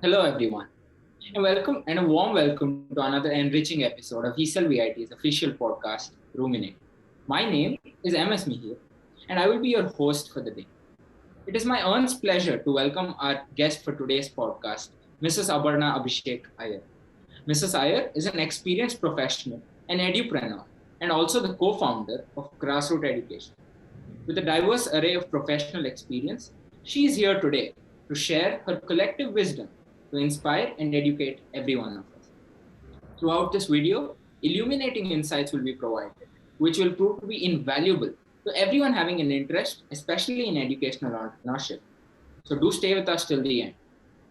Hello, everyone, and welcome and a warm welcome to another enriching episode of ECellVIT's official podcast, Ruminate. My name is Ms Mihir, and I will be your host for the day. It is my earnest pleasure to welcome our guest for today's podcast, Ms Aparna Abhishek Iyer. Mrs. Iyer is an experienced professional, an edupreneur, and also the co-founder of Grassroot Education. With a diverse array of professional experience, she is here today to share her collective wisdom to inspire and educate every one of us. Throughout this video, illuminating insights will be provided, which will prove to be invaluable to everyone having an interest, especially in educational entrepreneurship. So do stay with us till the end.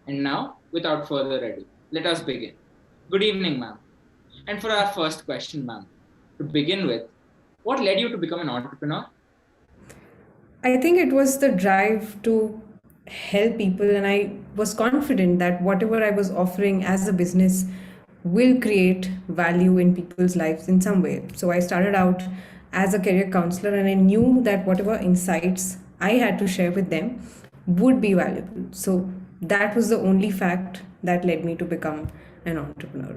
And now, without further ado, let us begin. Good evening, ma'am. And for our first question, ma'am, to begin with, what led you to become an entrepreneur? I think it was the drive to help people, and I was confident that whatever I was offering as a business will create value in people's lives in some way. So I started out as a career counselor, and I knew that whatever insights I had to share with them would be valuable. So that was the only fact that led me to become an entrepreneur.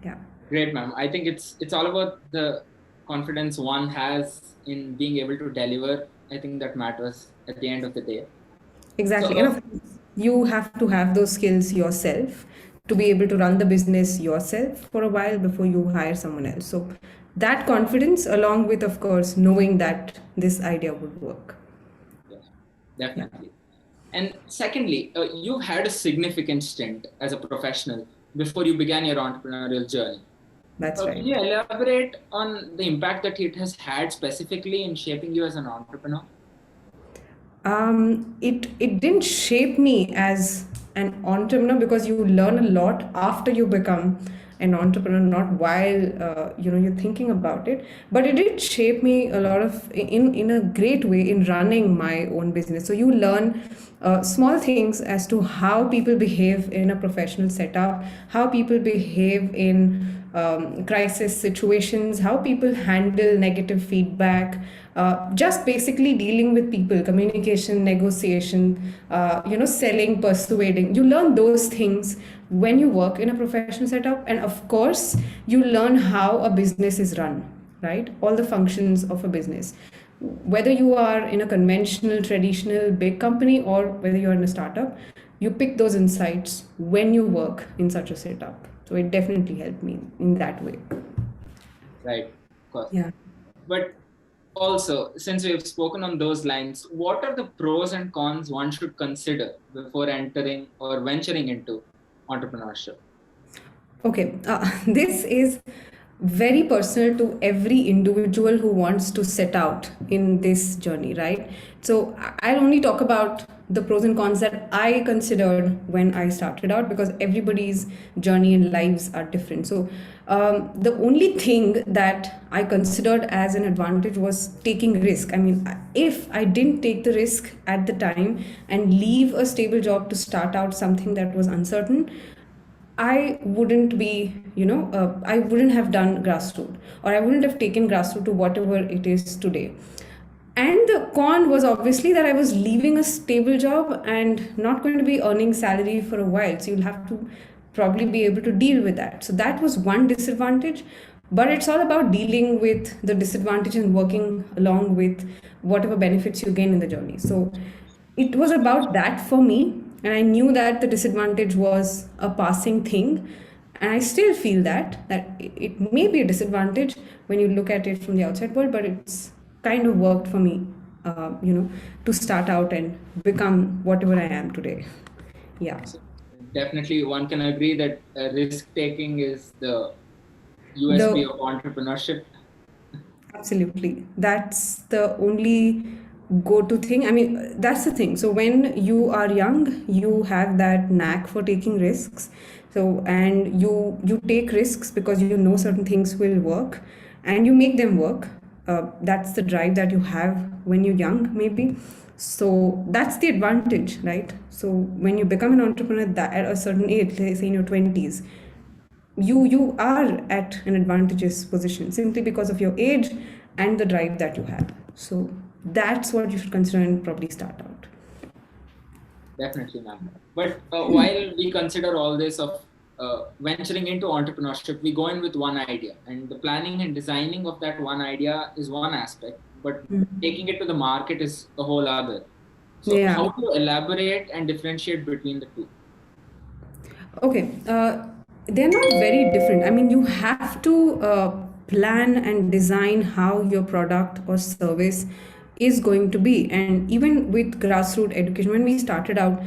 Yeah. Great, ma'am. I think it's all about the confidence one has in being able to deliver. I think that matters at the end of the day. Exactly. And of course, you have to have those skills yourself to be able to run the business yourself for a while before you hire someone else. So that confidence, along with, of course, knowing that this idea would work. Yes, definitely. And secondly, you had a significant stint as a professional before you began your entrepreneurial journey. That's right. Can you elaborate on the impact that it has had specifically in shaping you as an entrepreneur? It didn't shape me as an entrepreneur, because you learn a lot after you become an entrepreneur, not while you're thinking about it. But it did shape me a lot of in a great way in running my own business. So you learn small things as to how people behave in a professional setup, how people behave in crisis situations, how people handle negative feedback, just basically dealing with people, communication, negotiation, selling, persuading. You learn those things when you work in a professional setup. And of course, you learn how a business is run, right? All the functions of a business. Whether you are in a conventional, traditional, big company, or whether you're in a startup, you pick those insights when you work in such a setup. So it definitely helped me in that way. Right, of course. Yeah. But also, since we have spoken on those lines, what are the pros and cons one should consider before entering or venturing into entrepreneurship? Okay, this is very personal to every individual who wants to set out in this journey, right? So I'll only talk about the pros and cons that I considered when I started out, because everybody's journey and lives are different. So the only thing that I considered as an advantage was taking risk. I mean, if I didn't take the risk at the time and leave a stable job to start out something that was uncertain, I wouldn't be, I wouldn't have done Grassroot, or I wouldn't have taken Grassroot to whatever it is today. And the con was obviously that I was leaving a stable job and not going to be earning salary for a while. So you'll have to probably be able to deal with that. So that was one disadvantage. But it's all about dealing with the disadvantage and working along with whatever benefits you gain in the journey. So it was about that for me. And I knew that the disadvantage was a passing thing. And I still feel that it may be a disadvantage when you look at it from the outside world, but it's kind of worked for me, to start out and become whatever I am today. Yeah. So definitely, one can agree that risk taking is the USP of entrepreneurship. Absolutely. That's the only go-to thing. I mean, that's the thing. So when you are young, you have that knack for taking risks. So, and you take risks because you know certain things will work and you make them work. That's the drive that you have when you're young, maybe. So that's the advantage, right? So when you become an entrepreneur at a certain age, say in your 20s, you are at an advantageous position simply because of your age and the drive that you have. So that's what you should consider and probably start out. Definitely, ma'am. But while we consider all this of venturing into entrepreneurship, we go in with one idea, and the planning and designing of that one idea is one aspect, but taking it to the market is a whole other. So, Yeah. how do you elaborate and differentiate between the two? Okay, they're not very different. I mean, you have to plan and design how your product or service is going to be. And even with grassroots education, when we started out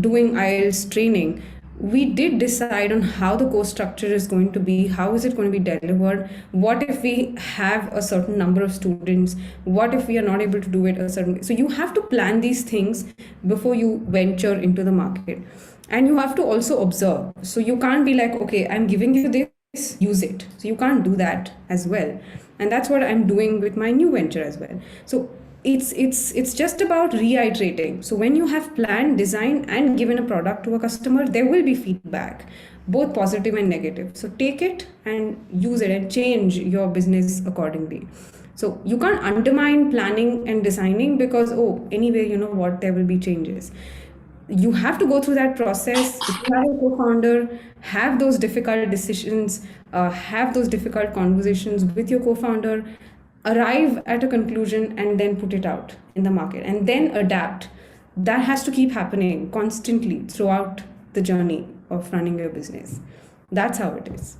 doing IELTS training, we did decide on how the course structure is going to be, how is it going to be delivered, what if we have a certain number of students, what if we are not able to do it a certain way. So you have to plan these things before you venture into the market. And you have to also observe. So you can't be like, okay, I'm giving you this, use it. So you can't do that as well. And that's what I'm doing with my new venture as well. So it's just about reiterating. So when you have planned, designed, and given a product to a customer, there will be feedback, both positive and negative. So take it and use it and change your business accordingly. So you can't undermine planning and designing because, oh, anyway, you know what, there will be changes. You have to go through that process. If you have a co-founder, have those difficult decisions, have those difficult conversations with your co-founder, arrive at a conclusion, and then put it out in the market and then adapt. That has to keep happening constantly throughout the journey of running your business. That's how it is.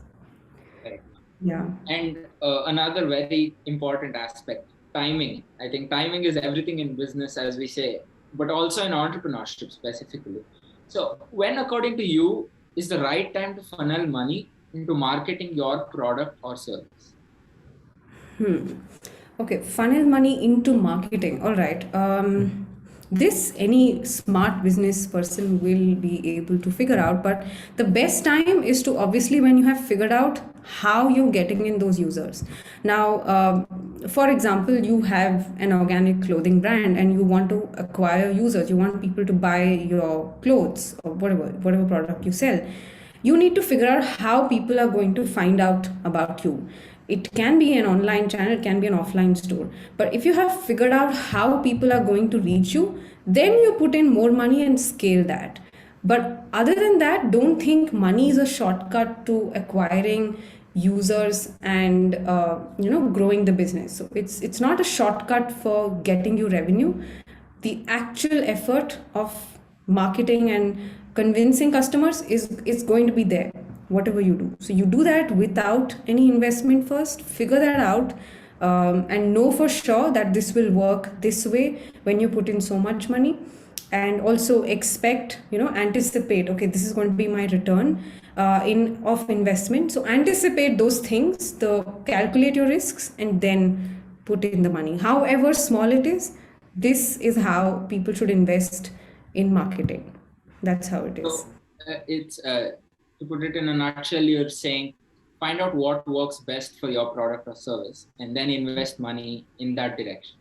Right. Yeah. And another very important aspect, timing. I think timing is everything in business, as we say, but also in entrepreneurship specifically. So, when, according to you, is the right time to funnel money into marketing your product or service? Okay, funnel money into marketing. All right. This any smart business person will be able to figure out, but the best time is to obviously when you have figured out how you're getting in those users. Now, for example, you have an organic clothing brand and you want to acquire users. You want people to buy your clothes or whatever product you sell. You need to figure out how people are going to find out about you. It can be an online channel, it can be an offline store. But if you have figured out how people are going to reach you, then you put in more money and scale that. But other than that, don't think money is a shortcut to acquiring users and growing the business. So it's not a shortcut for getting you revenue. The actual effort of marketing and convincing customers is going to be there whatever you do. So you do that without any investment first, figure that out, and know for sure that this will work this way when you put in so much money. And also expect, anticipate, okay, this is going to be my return in of investment. So anticipate those things, calculate your risks, and then put in the money, however small it is. This is how people should invest in marketing. That's how it is. So it's to put it in a nutshell, you're saying find out what works best for your product or service and then invest money in that direction.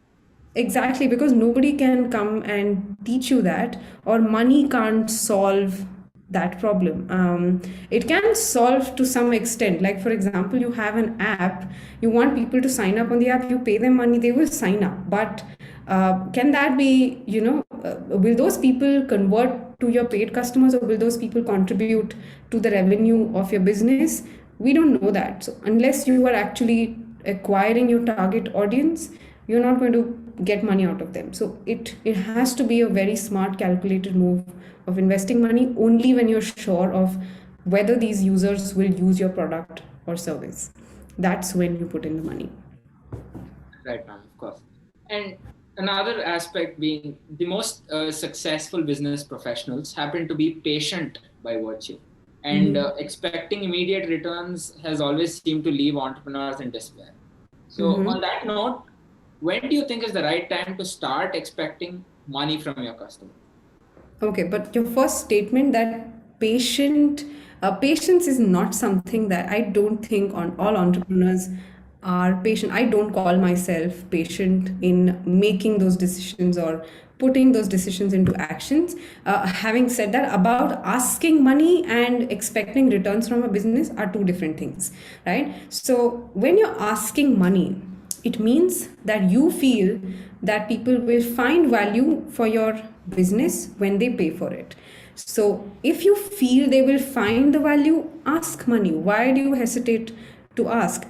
Exactly, because nobody can come and teach you that, or money can't solve that problem. It can solve to some extent. Like, for example, you have an app, you want people to sign up on the app, you pay them money, they will sign up. But can that be, will those people convert to your paid customers, or will those people contribute to the revenue of your business? We don't know that. So, unless you are actually acquiring your target audience, you're not going to get money out of them. So it has to be a very smart, calculated move of investing money only when you're sure of whether these users will use your product or service. That's when you put in the money. Right, ma'am, of course. And another aspect being the most successful business professionals happen to be patient by virtue. And expecting immediate returns has always seemed to leave entrepreneurs in despair. So on that note, when do you think is the right time to start expecting money from your customer? Okay, but your first statement that patience is not something that I don't think on all entrepreneurs are patient. I don't call myself patient in making those decisions or putting those decisions into actions. Having said that, about asking money and expecting returns from a business are two different things, right? So when you're asking money, It means that you feel that people will find value for your business when they pay for it. So if you feel they will find the value, ask money. Why do you hesitate to ask?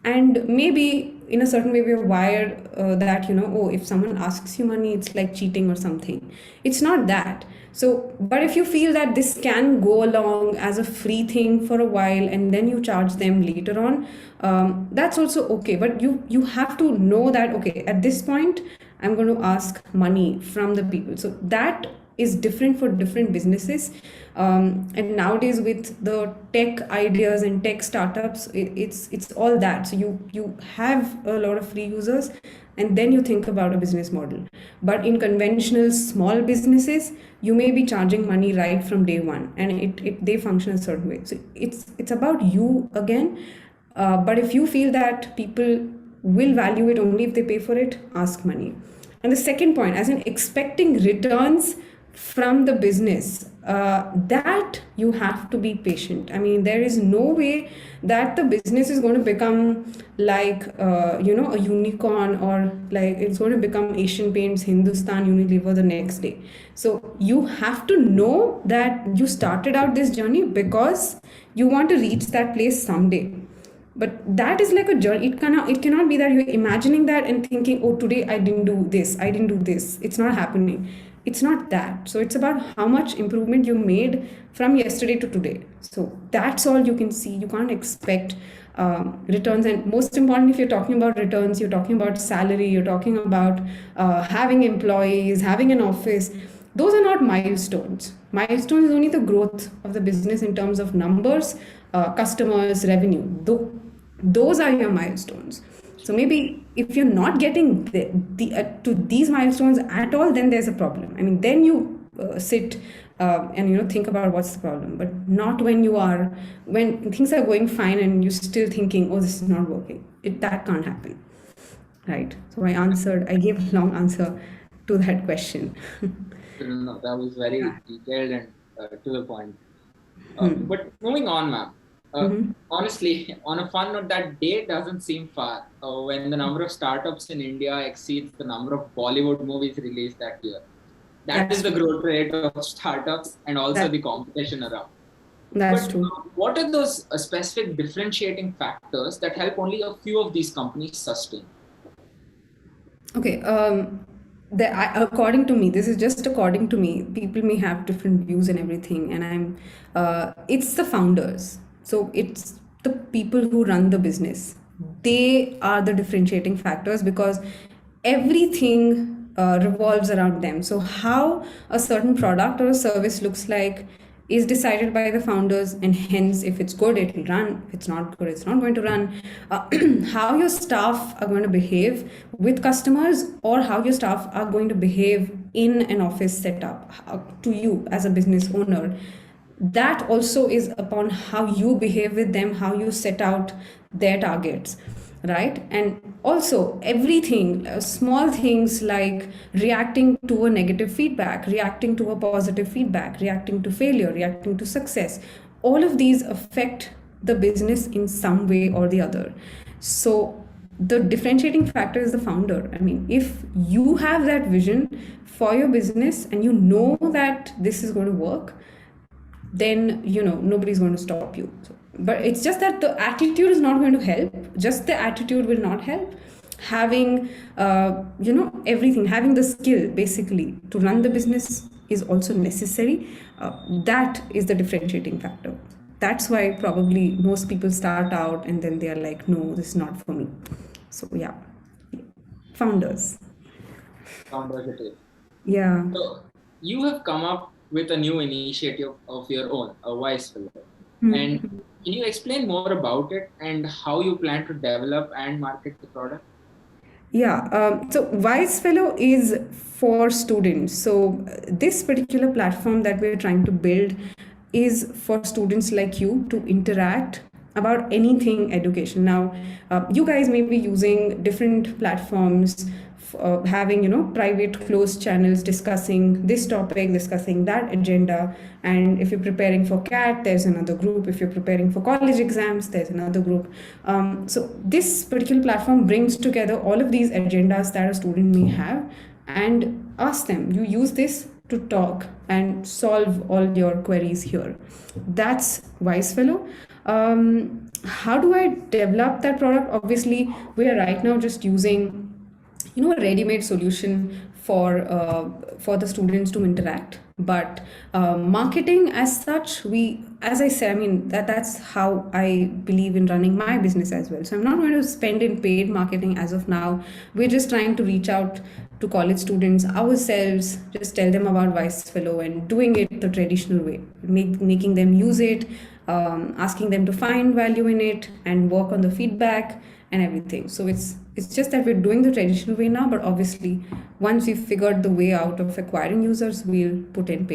And maybe in a certain way we are wired that, oh, if someone asks you money, it's like cheating or something. It's not that. So but if you feel that this can go along as a free thing for a while and then you charge them later on, that's also okay. But you have to know that, okay, at this point I'm going to ask money from the people. So that is different for different businesses. And nowadays with the tech ideas and tech startups, it's all that. So you have a lot of free users and then you think about a business model. But in conventional small businesses, you may be charging money right from day one, and they function a certain way. So it's about you again. But if you feel that people will value it only if they pay for it, ask money. And the second point, as in expecting returns from the business, that you have to be patient. I mean, there is no way that the business is going to become like a unicorn, or like it's going to become Asian Paints, Hindustan Unilever the next day. So you have to know that you started out this journey because you want to reach that place someday. But that is like a journey. It cannot be that you're imagining that and thinking, oh, today I didn't do this, it's not happening. It's not that. So it's about how much improvement you made from yesterday to today. So that's all you can see. You can't expect returns. And most important, if you're talking about returns, you're talking about salary, you're talking about having employees, having an office. Those are not milestones. Milestones is only the growth of the business in terms of numbers, customers, revenue. Those are your milestones. So maybe if you're not getting to these milestones at all, then there's a problem. I mean, then you sit and think about what's the problem, but not when things are going fine and you're still thinking, oh, this is not working. That can't happen, right? So I gave a long answer to that question. No, that was very detailed and to the point. But moving on, ma'am. Honestly, on a fun note, that day doesn't seem far when the number of startups in India exceeds the number of Bollywood movies released that year. That is the growth rate of startups and also the competition around. That's true. What are those specific differentiating factors that help only a few of these companies sustain? Okay. According to me, this is just according to me, people may have different views and everything, and it's the founders. So it's the people who run the business. They are the differentiating factors because everything revolves around them. So how a certain product or a service looks like is decided by the founders, and hence if it's good, it will run. If it's not good, it's not going to run. How your staff are going to behave with customers, or how your staff are going to behave in an office setup to you as a business owner, that also is upon how you behave with them, how you set out their targets, right? And also everything, small things like reacting to a negative feedback, reacting to a positive feedback, reacting to failure, reacting to success, all of these affect the business in some way or the other. So the differentiating factor is the founder. I mean, if you have that vision for your business and you know that this is going to work, then nobody's going to stop you. But it's just that the attitude is not going to help. Just the attitude will not help. Having everything, having the skill basically to run the business is also necessary. That is the differentiating factor. That's why probably most people start out and then they are like, no, this is not for me. So yeah, founders it is. Yeah. So you have come up with a new initiative of your own, a Wise Fellow. And can you explain more about it and how you plan to develop and market the product? Yeah, so Wise Fellow is for students. So this particular platform that we're trying to build is for students like you to interact about anything education. Now, you guys may be using different platforms, having private closed channels discussing this topic, discussing that agenda. And if you're preparing for CAT, there's another group. If you're preparing for college exams, there's another group. So this particular platform brings together all of these agendas that a student may have and ask them. You use this to talk and solve all your queries here. That's Wise Fellow. How do I develop that product? Obviously, we are right now just using a ready-made solution for the students to interact. But marketing as such, as I said, I mean that's how I believe in running my business as well. So I'm not going to spend in paid marketing as of now. We're just trying to reach out to college students ourselves, just tell them about Wise Fellow and doing it the traditional way, making them use it, asking them to find value in it and work on the feedback and everything. So it's just that we're doing the traditional way now, but obviously once we've figured the way out of acquiring users, we'll put in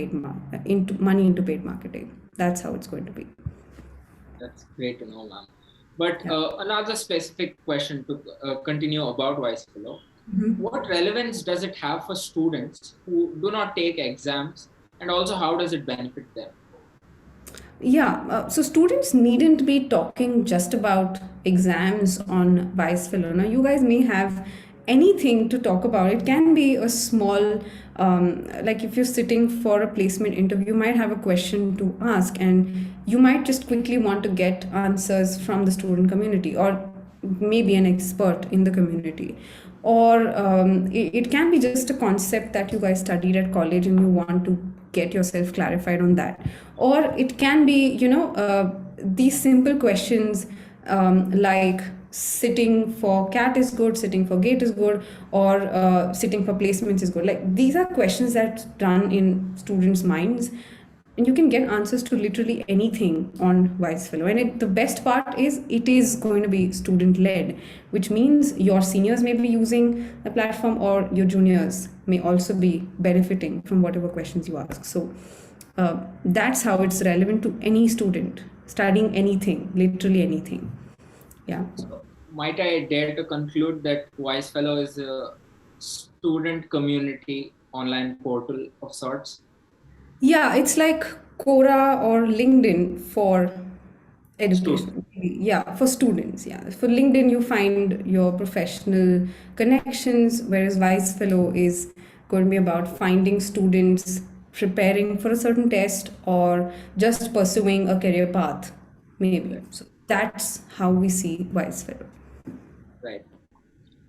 money into paid marketing. That's how it's going to be. That's great to know, ma'am. But another specific question to continue about Wise Fellow. Mm-hmm. What relevance does it have for students who do not take exams, and also how does it benefit them? Yeah, so students needn't be talking just about exams on Wise Fellow. Now, you guys may have anything to talk about. It can be a small, like if you're sitting for a placement interview, you might have a question to ask, and you might just quickly want to get answers from the student community or maybe an expert in the community. Or it can be just a concept that you guys studied at college and you want to get yourself clarified on that. Or it can be these simple questions like sitting for CAT is good, sitting for GATE is good, or sitting for placements is good. Like these are questions that run in students' minds, and you can get answers to literally anything on Wise Fellow. And the best part is it is going to be student-led, which means your seniors may be using the platform or your juniors may also be benefiting from whatever questions you ask. So that's how it's relevant to any student studying anything, literally anything. Yeah. So might I dare to conclude that Wise Fellow is a student community online portal of sorts? Yeah, it's like Quora or LinkedIn for education. Yeah, for students. Yeah, for LinkedIn, you find your professional connections, whereas Wise Fellow is going to be about finding students preparing for a certain test or just pursuing a career path, maybe. So that's how we see Wise Fellow. Right.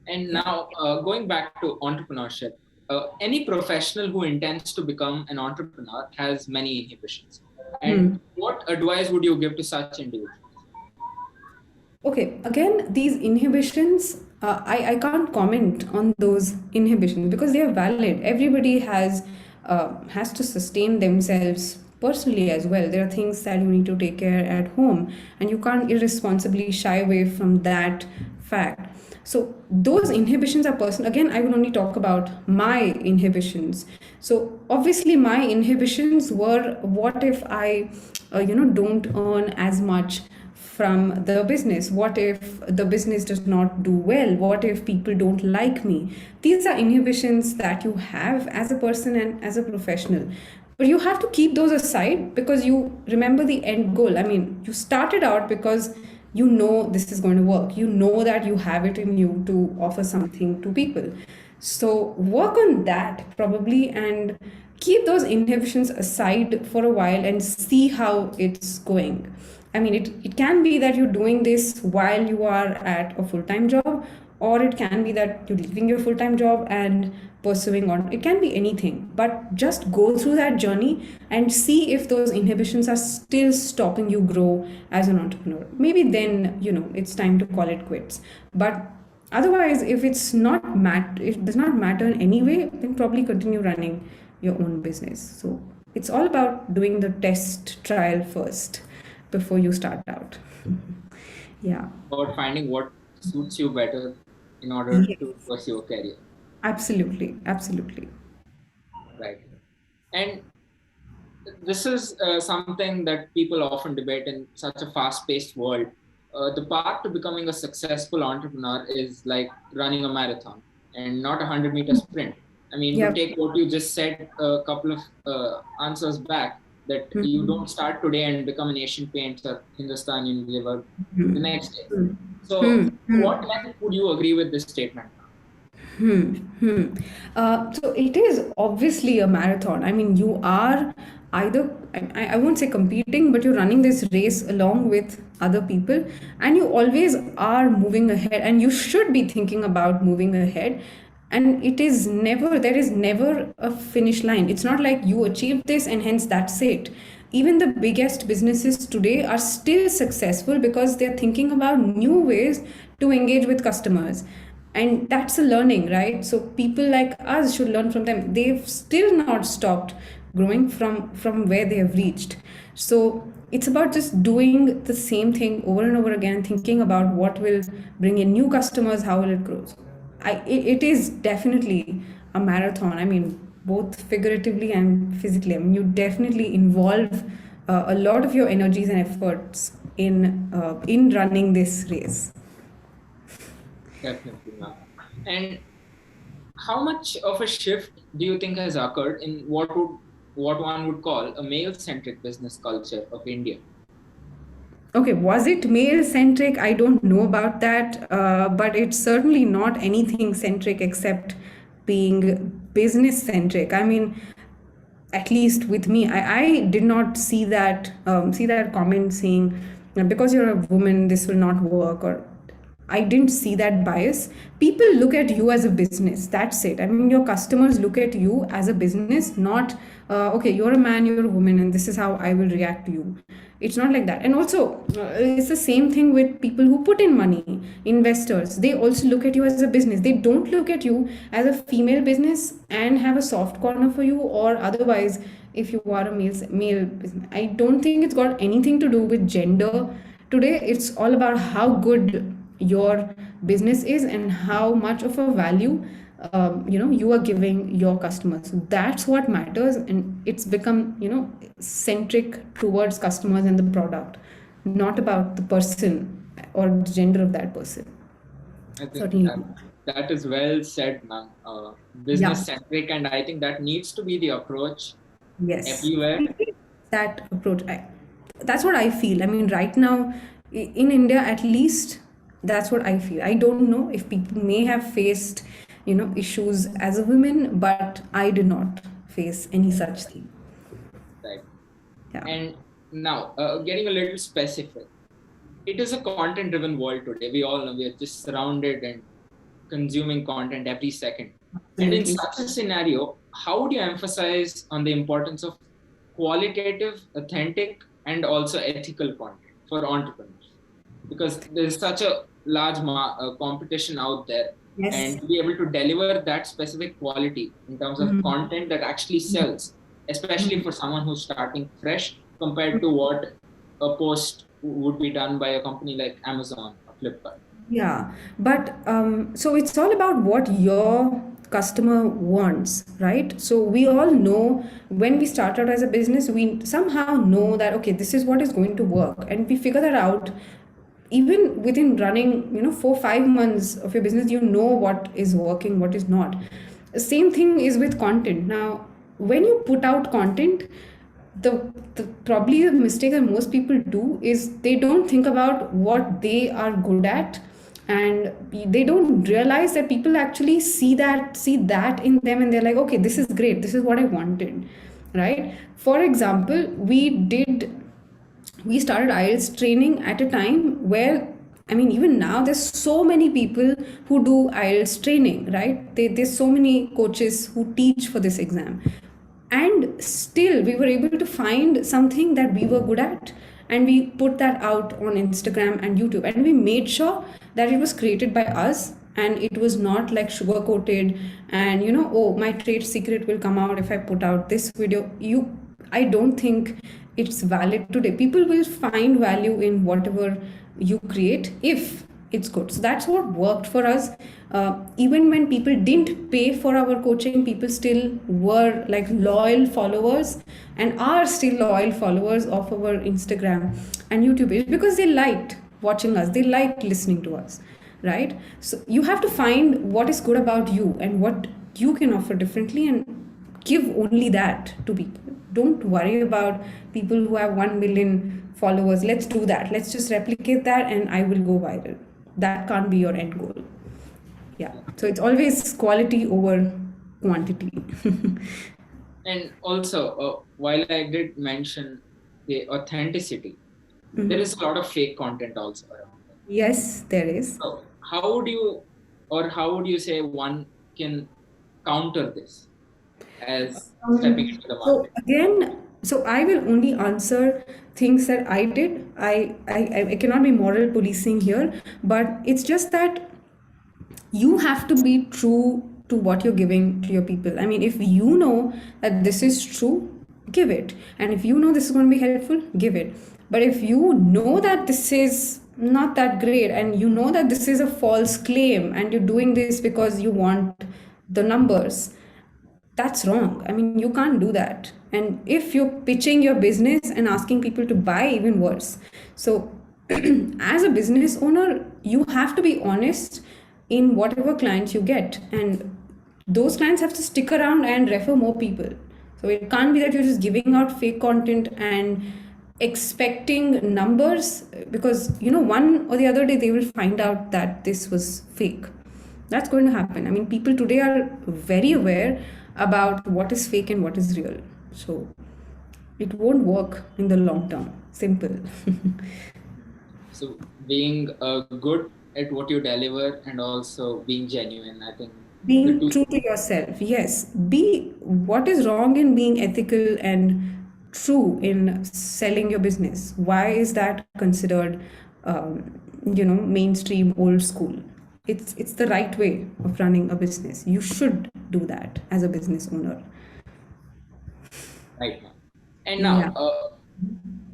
And now going back to entrepreneurship, any professional who intends to become an entrepreneur has many inhibitions. And what advice would you give to such individuals? Okay, again, these inhibitions, I can't comment on those inhibitions because they are valid. Everybody has to sustain themselves personally as well. There are things that you need to take care at home, and you can't irresponsibly shy away from that fact. So those inhibitions are personal. Again, I will only talk about my inhibitions. So obviously my inhibitions were, what if I don't earn as much from the business? What if the business does not do well? What if people don't like me? These are inhibitions that you have as a person and as a professional. But you have to keep those aside because you remember the end goal. I mean, you started out because you know this is going to work. You know that you have it in you to offer something to people. So work on that probably and keep those inhibitions aside for a while and see how it's going. I mean, it can be that you're doing this while you are at a full-time job, or it can be that you're leaving your full-time job and pursuing on. It can be anything, but just go through that journey and see if those inhibitions are still stopping you grow as an entrepreneur. Maybe then, it's time to call it quits. But otherwise, if it does not matter in any way, then probably continue running your own business. So it's all about doing the test trial first before you start out. Yeah. Or finding what suits you better in order to pursue a career. Absolutely. Right. And this is something that people often debate in such a fast-paced world. the path to becoming a successful entrepreneur is like running a marathon and not a 100-meter sprint. I mean, to Yeah. take what you just said a couple of answers back, that you don't start today and become an Asian painter, Hindustan Unilever the next day. So, to what length would you agree with this statement? So it is obviously a marathon. I mean, you are either, I won't say competing, but you're running this race along with other people, and you always are moving ahead, and you should be thinking about moving ahead. And there is never a finish line. It's not like you achieved this and hence that's it. Even the biggest businesses today are still successful because they're thinking about new ways to engage with customers, and that's a learning, right? So people like us should learn from them. They've still not stopped growing from where they have reached. So it's about just doing the same thing over and over again, thinking about what will bring in new customers, how will it grow. So it is definitely a marathon. I mean, both figuratively and physically. I mean, you definitely involve a lot of your energies and efforts in running this race. Definitely, ma'am. And how much of a shift do you think has occurred in what one would call a male-centric business culture of India? Okay, was it male centric? I don't know about that, but it's certainly not anything centric except being business centric. I mean, at least with me, I did not see that comment saying because you're a woman this will not work, or I didn't see that bias. People look at you as a business. That's it. I mean, your customers look at you as a business, not, okay, you're a man, you're a woman, and this is how I will react to you. It's not like that. And also, it's the same thing with people who put in money, investors. They also look at you as a business. They don't look at you as a female business and have a soft corner for you, or otherwise, if you are a male business. I don't think it's got anything to do with gender. Today, it's all about how good your business is and how much of a value you are giving your customers. So that's what matters, and it's become centric towards customers and the product, not about the person or the gender of that person. I think Certainly. that is well said, ma'am. Business centric, and I think that needs to be the approach everywhere. That approach, that's what I feel. I mean, right now in India, at least, that's what I feel. I don't know if people may have faced issues as a woman, but I did not face any such thing. Right. Yeah. And now, getting a little specific, it is a content-driven world today. We all know we are just surrounded and consuming content every second. And in such a scenario, how would you emphasize on the importance of qualitative, authentic, and also ethical content for entrepreneurs? Because there's such a large competition out there. Yes. And to be able to deliver that specific quality in terms of content that actually sells, especially for someone who's starting fresh compared to what a post would be done by a company like Amazon or Flipkart. Yeah, but so it's all about what your customer wants, right? So we all know when we start out as a business, we somehow know that, okay, this is what is going to work, and we figure that out. Even within running 4-5 months of your business, you know what is working, what is not. Same thing is with content. Now when you put out content, the probably the mistake that most people do is they don't think about what they are good at, and they don't realize that people actually see that in them, and they're like, okay, this is great, this is what I wanted, right? For example, we started IELTS training at a time where, I mean, even now there's so many people who do IELTS training, right? There's so many coaches who teach for this exam. And still we were able to find something that we were good at, and we put that out on Instagram and YouTube, and we made sure that it was created by us, and it was not like sugar coated and oh, my trade secret will come out if I put out this video. I don't think it's valid today. People will find value in whatever you create if it's good. So that's what worked for us. Even when people didn't pay for our coaching, people still were like loyal followers, and are still loyal followers of our Instagram and YouTube page, because they liked watching us, they like listening to us, right? So you have to find what is good about you and what you can offer differently, and give only that to people. Don't worry about people who have 1 million followers. Let's do that. Let's just replicate that and I will go viral. That can't be your end goal. Yeah. So it's always quality over quantity. And also, while I did mention the authenticity, there is a lot of fake content also around it. Yes, there is. So how would you say one can counter this as stepping into the So market? again, so I will only answer things that I did. I cannot be moral policing here, but it's just that you have to be true to what you're giving to your people. I mean, if you know that this is true, give it. And if you know this is going to be helpful, give it. But if you know that this is not that great and you know that this is a false claim and you're doing this because you want the numbers, that's wrong. I mean, you can't do that. And if you're pitching your business and asking people to buy, even worse. So as a business owner, you have to be honest in whatever clients you get, and those clients have to stick around and refer more people. So it can't be that you're just giving out fake content and expecting numbers, because one or the other day they will find out that this was fake. That's going to happen. I mean, people today are very aware about what is fake and what is real. So it won't work in the long term. Simple. So being good at what you deliver and also being genuine, I think Being true to yourself. Yes. Be what is wrong in being ethical and true in selling your business? Why is that considered, mainstream, old school? It's the right way of running a business. You should do that as a business owner. right now. And now, Yeah.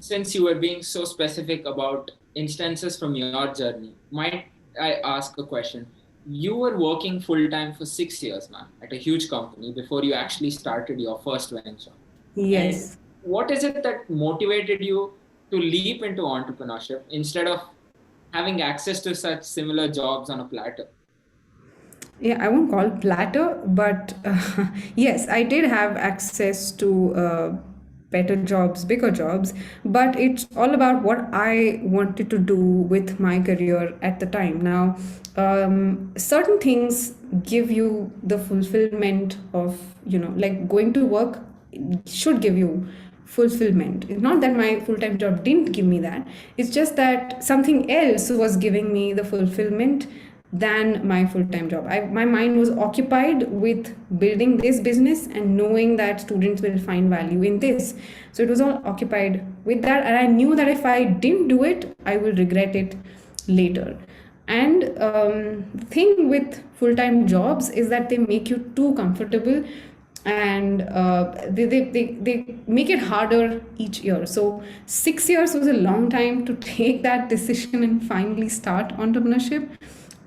since you were being so specific about instances from your journey, might I ask a question? You were working full time for 6 years, man, at a huge company before you actually started your first venture. Yes. And what is it that motivated you to leap into entrepreneurship instead of having access to such similar jobs on a platter? Yeah, I won't call platter, but yes, I did have access to better jobs, bigger jobs, but it's all about what I wanted to do with my career at the time. Now, certain things give you the fulfillment of, like going to work should give you fulfillment. It's not that my full-time job didn't give me that. It's just that something else was giving me the fulfillment than my full-time job. My mind was occupied with building this business and knowing that students will find value in this. So it was all occupied with that, and I knew that if I didn't do it, I will regret it later. And the thing with full-time jobs is that they make you too comfortable, and they make it harder each year. So 6 years was a long time to take that decision and finally start entrepreneurship.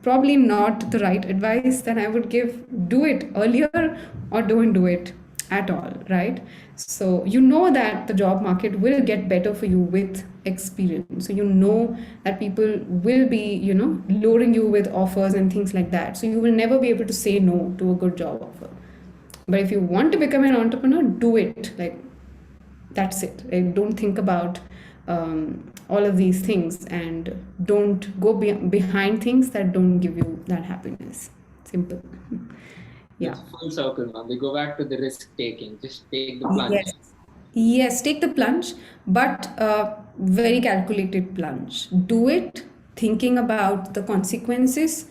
Probably not the right advice that I would give. Do it earlier or don't do it at all, right? So you know that the job market will get better for you with experience. So you know that people will be, luring you with offers and things like that. So you will never be able to say no to a good job offer. But if you want to become an entrepreneur, do it. Like, that's it. Like, don't think about all of these things, and don't go behind things that don't give you that happiness. Simple. Yeah. It's full circle, man. We go back to the risk taking. Just take the plunge. Yes. Yes, take the plunge, but very calculated plunge. Do it thinking about the consequences,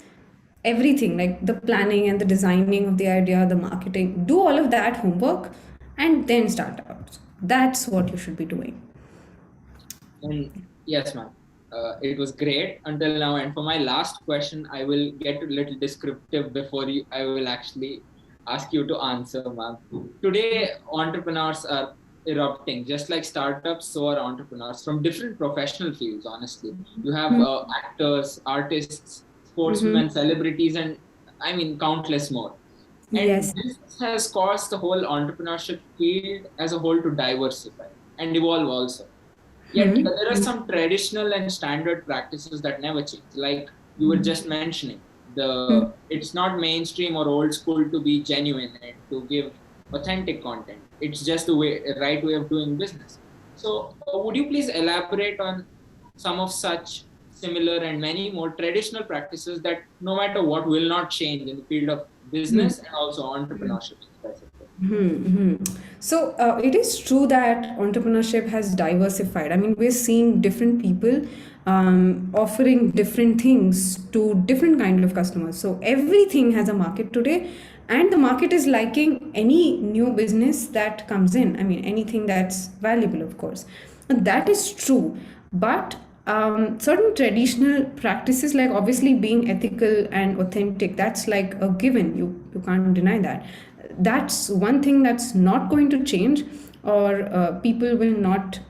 everything, like the planning and the designing of the idea, the marketing. Do all of that homework and then start out. That's what you should be doing. And yes, ma'am. It was great until now. And for my last question, I will get a little descriptive before I will actually ask you to answer, ma'am. Today, entrepreneurs are erupting, just like startups, so are entrepreneurs from different professional fields, honestly. You have actors, artists, sportsmen, celebrities, and I mean, countless more. And Yes. this has caused the whole entrepreneurship field as a whole to diversify and evolve also. Yet there are some traditional and standard practices that never change. Like you were just mentioning, it's not mainstream or old school to be genuine and to give authentic content. It's just the right way of doing business. So would you please elaborate on some of such similar and many more traditional practices that no matter what will not change in the field of business and also entrepreneurship specifically? So it is true that entrepreneurship has diversified. I mean, we're seeing different people offering different things to different kind of customers. So everything has a market today, and the market is liking any new business that comes in. I mean, anything that's valuable, of course. And that is true, but certain traditional practices, like obviously being ethical and authentic, that's like a given. You can't deny that. That's one thing that's not going to change, or people will not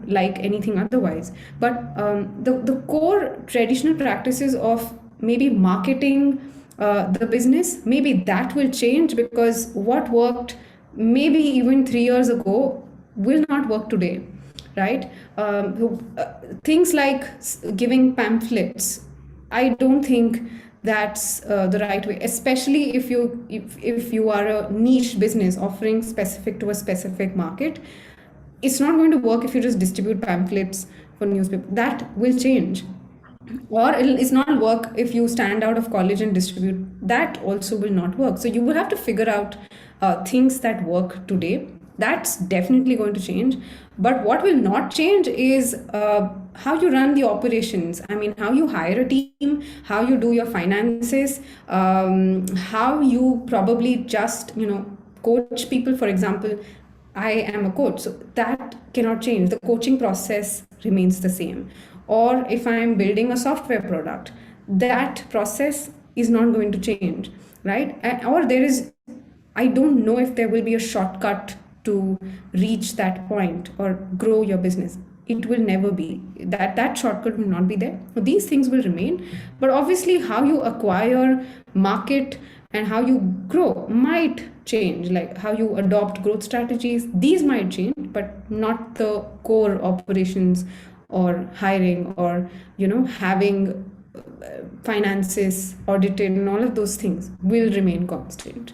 like anything otherwise. But the core traditional practices of maybe marketing the business, maybe that will change, because what worked maybe even 3 years ago will not work today, right? Things like giving pamphlets, I don't think that's the right way, especially if you are a niche business offering specific to a specific market. It's not going to work if you just distribute pamphlets for newspaper. That will change. Or it's not work if you stand out of college and distribute. That also will not work. So you will have to figure out things that work today. That's definitely going to change. But what will not change is how you run the operations. I mean, how you hire a team, how you do your finances, how you probably just coach people. For example, I am a coach, so that cannot change. The coaching process remains the same. Or if I am building a software product, that process is not going to change, right? Or there is, I don't know if there will be a shortcut to reach that point or grow your business. It will never be. That shortcut will not be there. These things will remain, but obviously how you acquire, market, and how you grow might change, like how you adopt growth strategies. These might change, but not the core operations or hiring or having finances audited, and all of those things will remain constant.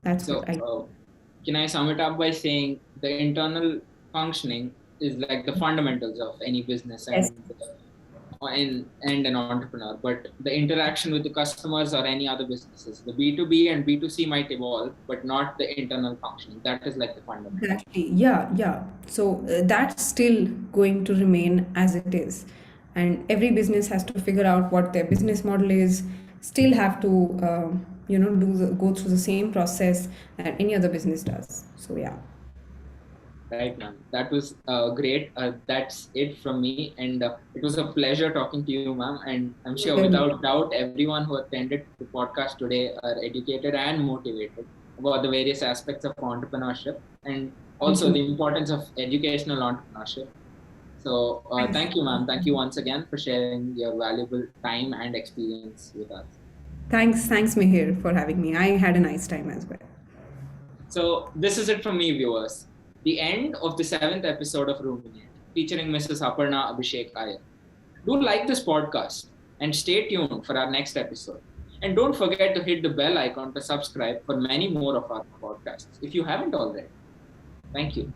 That's so, what I can I sum it up by saying the internal functioning is like the fundamentals of any business Yes. and an entrepreneur, but the interaction with the customers or any other businesses, the B2B and B2C might evolve, but not the internal functioning. That is like the fundamental. Exactly. Yeah. So that's still going to remain as it is. And every business has to figure out what their business model is, still have to, go through the same process that any other business does. So, yeah. Right, ma'am. That was great. That's it from me. And it was a pleasure talking to you, ma'am. And I'm sure without doubt, everyone who attended the podcast today are educated and motivated about the various aspects of entrepreneurship and also the importance of educational entrepreneurship. So thank you, ma'am. Thank you once again for sharing your valuable time and experience with us. Thanks, Mihir, for having me. I had a nice time as well. So this is it from me, viewers. The end of the 7th episode of Ruminate, featuring Ms Aparna Abhishek Iyer. Do like this podcast and stay tuned for our next episode. And don't forget to hit the bell icon to subscribe for many more of our podcasts if you haven't already. Thank you.